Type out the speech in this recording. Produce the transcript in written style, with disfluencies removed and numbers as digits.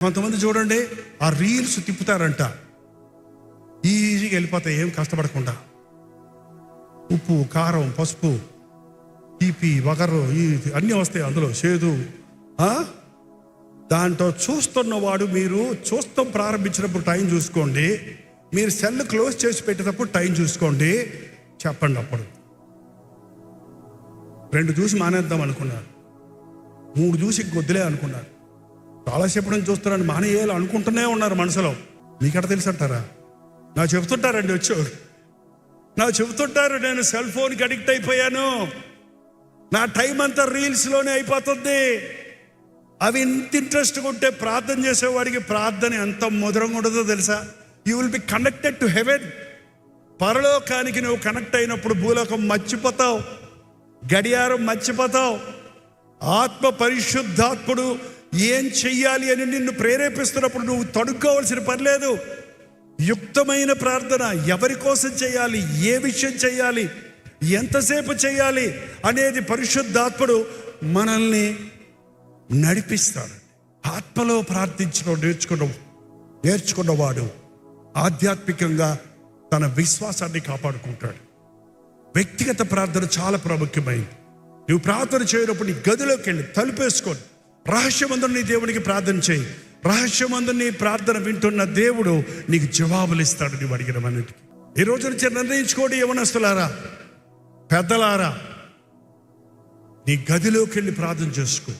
కొంతమంది చూడండి, ఆ రీల్స్ తిప్పుతారంట, ఈజీగా వెళ్ళిపోతాయి ఏం కష్టపడకుండా. ఉప్పు, కారం, పసుపు, తీపి, వగరు అన్నీ వస్తాయి అందులో, చేదు. దాంట్లో చూస్తున్నవాడు, మీరు చూస్తాం ప్రారంభించినప్పుడు టైం చూసుకోండి, మీరు సెల్ క్లోజ్ చేసి పెట్టేటప్పుడు టైం చూసుకోండి, చెప్పండి. అప్పుడు 2 చూసి మానేద్దాం అనుకున్నారు, 3 చూసి గొద్దులే అనుకున్నారు, చాలాసేపు నుంచి చూస్తున్నాను మానేయాలి అనుకుంటూనే ఉన్నారు మనసులో. మీకెట తెలుసు అంటారా? నా చెబుతుంటారండి వచ్చేవారు, నా చెబుతుంటారు, నేను సెల్ ఫోన్కి అడిక్ట్ అయిపోయాను, నా టైం అంతా రీల్స్లోనే అయిపోతుంది. అవి ఎంత ఇంట్రెస్ట్గా ఉంటే ప్రార్థన చేసేవాడికి ప్రార్థన ఎంత మధురంగా ఉండదో తెలుసా? You will be connected to heaven. పరలోకానికి నువ్వు కనెక్ట్ అయినప్పుడు భూలోకం మర్చిపోతావు, గడియారం మర్చిపోతావు. ఆత్మ పరిశుద్ధాత్ముడు ఏం చెయ్యాలి అని నిన్ను ప్రేరేపిస్తున్నప్పుడు నువ్వు తడుక్కోవాల్సిన పని లేదు. యుక్తమైన ప్రార్థన, ఎవరి కోసం చేయాలి, ఏ విషయం చేయాలి, ఎంతసేపు చేయాలి అనేది పరిశుద్ధాత్ముడు మనల్ని నడిపిస్తాడు. ఆత్మలో ప్రార్థించడం నేర్చుకున్నవాడు ఆధ్యాత్మికంగా తన విశ్వాసాన్ని కాపాడుకుంటాడు. వ్యక్తిగత ప్రార్థన చాలా ప్రాముఖ్యమైంది. నువ్వు ప్రార్థన చేయనప్పుడు నీ గదిలోకి వెళ్ళి తలుపేసుకొని రహస్యమందున నీ దేవునికి ప్రార్థన చేయి. రహస్యమందున నీ ప్రార్థన వింటున్న దేవుడు నీకు జవాబులు ఇస్తాడు నువ్వు అడిగినవన్నిటికీ. ఈ రోజు నుంచి నిర్ణయించుకోండి, యవనస్తులారా, పెద్దలారా, నీ గదిలోకి వెళ్ళి ప్రార్థన చేసుకో.